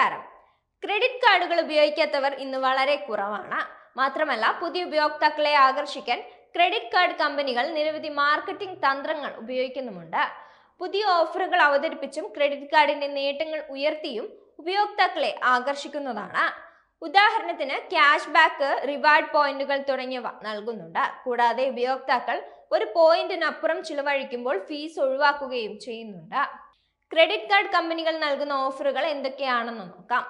നമസ്കാരം. ക്രെഡിറ്റ് കാർഡുകൾ ഉപയോഗിക്കാത്തവർ ഇന്ന് വളരെ കുറവാണ്. മാത്രമല്ല, പുതിയ ഉപയോക്താക്കളെ ആകർഷിക്കാൻ ക്രെഡിറ്റ് കാർഡ് കമ്പനികൾ നിരവധി മാർക്കറ്റിംഗ് തന്ത്രങ്ങൾ ഉപയോഗിക്കുന്നുമുണ്ട്. പുതിയ ഓഫറുകൾ അവതരിപ്പിച്ചും ക്രെഡിറ്റ് കാർഡിന്റെ നേട്ടങ്ങൾ ഉയർത്തിയും ഉപയോക്താക്കളെ ആകർഷിക്കുന്നതാണ്. ഉദാഹരണത്തിന് ക്യാഷ് ബാക്ക്, റിവാർഡ് പോയിന്റുകൾ തുടങ്ങിയവ നൽകുന്നുണ്ട്. കൂടാതെ ഉപയോക്താക്കൾ ഒരു പോയിന്റിനപ്പുറം ചിലവഴിക്കുമ്പോൾ ഫീസ് ഒഴിവാക്കുകയും ചെയ്യുന്നുണ്ട്. ക്രെഡിറ്റ് കാർഡ് കമ്പനികൾ നൽകുന്ന ഓഫറുകൾ എന്തൊക്കെയാണെന്ന് നോക്കാം.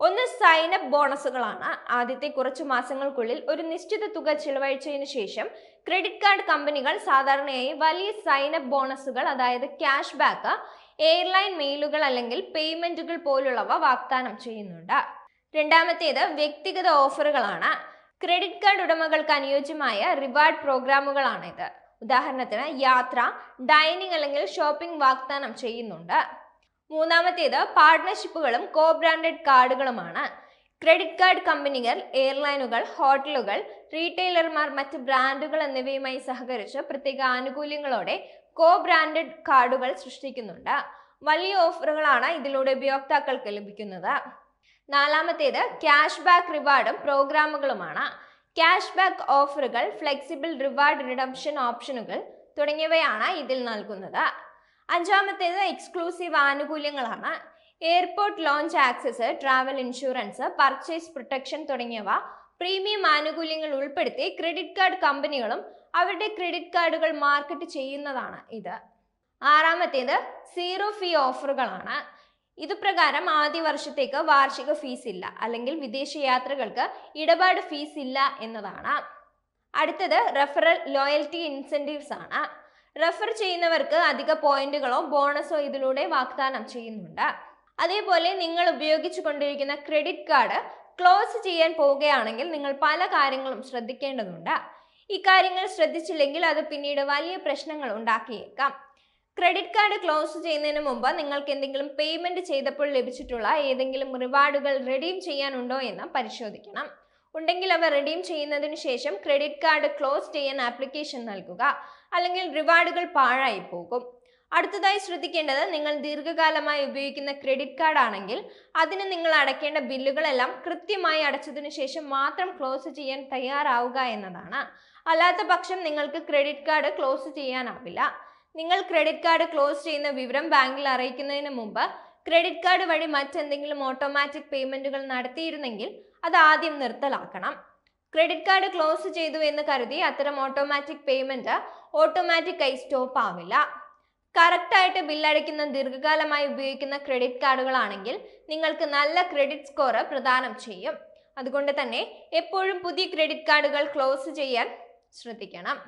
ഒന്ന്, സൈൻ അപ്പ് ബോണസുകളാണ്. ആദ്യത്തെ കുറച്ചു മാസങ്ങൾക്കുള്ളിൽ ഒരു നിശ്ചിത തുക ചിലവഴിച്ചതിനു ശേഷം ക്രെഡിറ്റ് കാർഡ് കമ്പനികൾ സാധാരണയായി വലിയ സൈൻ അപ്പ് ബോണസുകൾ, അതായത് ക്യാഷ് ബാക്ക്, എയർലൈൻ മെയിലുകൾ അല്ലെങ്കിൽ പേയ്മെന്റുകൾ പോലുള്ളവ വാഗ്ദാനം ചെയ്യുന്നുണ്ട്. രണ്ടാമത്തേത് വ്യക്തിഗത ഓഫറുകളാണ്. ക്രെഡിറ്റ് കാർഡ് ഉടമകൾക്ക് അനുയോജ്യമായ റിവാർഡ് പ്രോഗ്രാമുകളാണ് ഇത്. ഉദാഹരണത്തിന് യാത്ര, ഡൈനിങ് അല്ലെങ്കിൽ ഷോപ്പിംഗ് വാഗ്ദാനം ചെയ്യുന്നുണ്ട്. മൂന്നാമത്തേത് പാർട്ട്ണർഷിപ്പുകളും കോ ബ്രാൻഡഡ് കാർഡുകളുമാണ്. ക്രെഡിറ്റ് കാർഡ് കമ്പനികൾ എയർലൈനുകൾ, ഹോട്ടലുകൾ, റീറ്റെയിലർമാർ, മറ്റ് ബ്രാൻഡുകൾ എന്നിവയുമായി സഹകരിച്ച് പ്രത്യേക ആനുകൂല്യങ്ങളോടെ കോ ബ്രാൻഡഡ് കാർഡുകൾ സൃഷ്ടിക്കുന്നുണ്ട്. വലിയ ഓഫറുകളാണ് ഇതിലൂടെ ഉപയോക്താക്കൾക്ക് ലഭിക്കുന്നത്. നാലാമത്തേത് ക്യാഷ് ബാക്ക്, റിവാർഡും പ്രോഗ്രാമുകളുമാണ്. ക്യാഷ് ബാക്ക് ഓഫറുകൾ, ഫ്ലെക്സിബിൾ റിവാർഡ് റിഡംഷൻ ഓപ്ഷനുകൾ തുടങ്ങിയവയാണ് ഇതിൽ നൽകുന്നത്. അഞ്ചാമത്തേത് എക്സ്ക്ലൂസീവ് ആനുകൂല്യങ്ങളാണ്. Airport lounge access, travel insurance, purchase protection തുടങ്ങിയവ പ്രീമിയം ആനുകൂല്യങ്ങൾ ഉൾപ്പെടുത്തി ക്രെഡിറ്റ് കാർഡ് കമ്പനികളും അവരുടെ ക്രെഡിറ്റ് കാർഡുകൾ മാർക്കറ്റ് ചെയ്യുന്നതാണ് ഇത്. ആറാമത്തേത് സീറോ ഫീ ഓഫറുകളാണ്. ഇതുപ്രകാരം ആദ്യ വർഷത്തേക്ക് വാർഷിക ഫീസ് ഇല്ല, അല്ലെങ്കിൽ വിദേശ യാത്രകൾക്ക് ഇടപാട് ഫീസ് ഇല്ല എന്നതാണ്. അടുത്തത് റെഫറൽ ലോയൽറ്റി ഇൻസെന്റീവ്സ് ആണ്. റെഫർ ചെയ്യുന്നവർക്ക് അധിക പോയിന്റുകളോ ബോണസോ ഇതിലൂടെ വാഗ്ദാനം ചെയ്യുന്നുണ്ട്. അതേപോലെ നിങ്ങൾ ഉപയോഗിച്ചു കൊണ്ടിരിക്കുന്ന ക്രെഡിറ്റ് കാർഡ് ക്ലോസ് ചെയ്യാൻ പോവുകയാണെങ്കിൽ നിങ്ങൾ പല കാര്യങ്ങളും ശ്രദ്ധിക്കേണ്ടതുണ്ട്. ഇക്കാര്യങ്ങൾ ശ്രദ്ധിച്ചില്ലെങ്കിൽ അത് പിന്നീട് വലിയ പ്രശ്നങ്ങൾ ഉണ്ടാക്കിയേക്കാം. ക്രെഡിറ്റ് കാർഡ് ക്ലോസ് ചെയ്യുന്നതിന് മുമ്പ് നിങ്ങൾക്ക് എന്തെങ്കിലും പേയ്മെന്റ് ചെയ്തപ്പോൾ ലഭിച്ചിട്ടുള്ള ഏതെങ്കിലും റിവാർഡുകൾ റിഡീം ചെയ്യാനുണ്ടോ എന്ന് പരിശോധിക്കണം. ഉണ്ടെങ്കിൽ അവ റിഡീം ചെയ്യുന്നതിന് ശേഷം ക്രെഡിറ്റ് കാർഡ് ക്ലോസ് ചെയ്യാൻ ആപ്ലിക്കേഷൻ നൽകുക, അല്ലെങ്കിൽ റിവാർഡുകൾ പാഴായി പോകും. അടുത്തതായി ശ്രദ്ധിക്കേണ്ടത്, നിങ്ങൾ ദീർഘകാലമായി ഉപയോഗിക്കുന്ന ക്രെഡിറ്റ് കാർഡ് ആണെങ്കിൽ അതിന് നിങ്ങൾ അടയ്ക്കേണ്ട ബില്ലുകളെല്ലാം കൃത്യമായി അടച്ചതിനു ശേഷം മാത്രം ക്ലോസ് ചെയ്യാൻ തയ്യാറാവുക എന്നതാണ്. അല്ലാത്ത പക്ഷം നിങ്ങൾക്ക് ക്രെഡിറ്റ് കാർഡ് ക്ലോസ് ചെയ്യാനാവില്ല. നിങ്ങൾ ക്രെഡിറ്റ് കാർഡ് ക്ലോസ് ചെയ്യുന്ന വിവരം ബാങ്കിൽ അറിയിക്കുന്നതിന് മുമ്പ് ക്രെഡിറ്റ് കാർഡ് വഴി മറ്റെന്തെങ്കിലും ഓട്ടോമാറ്റിക് പേയ്മെന്റുകൾ നടത്തിയിരുന്നെങ്കിൽ അത് ആദ്യം നിർത്തലാക്കണം. ക്രെഡിറ്റ് കാർഡ് ക്ലോസ് ചെയ്തു എന്ന് കരുതി അത്തരം ഓട്ടോമാറ്റിക് പേയ്മെന്റ് ഓട്ടോമാറ്റിക്കായി സ്റ്റോപ്പ് ആവില്ല. കറക്റ്റായിട്ട് ബില്ലടയ്ക്കുന്ന ദീർഘകാലമായി ഉപയോഗിക്കുന്ന ക്രെഡിറ്റ് കാർഡുകളാണെങ്കിൽ നിങ്ങൾക്ക് നല്ല ക്രെഡിറ്റ് സ്കോർ പ്രദാനം ചെയ്യും. അതുകൊണ്ട് തന്നെ എപ്പോഴും പുതിയ ക്രെഡിറ്റ് കാർഡുകൾ ക്ലോസ് ചെയ്യാൻ ശ്രദ്ധിക്കണം.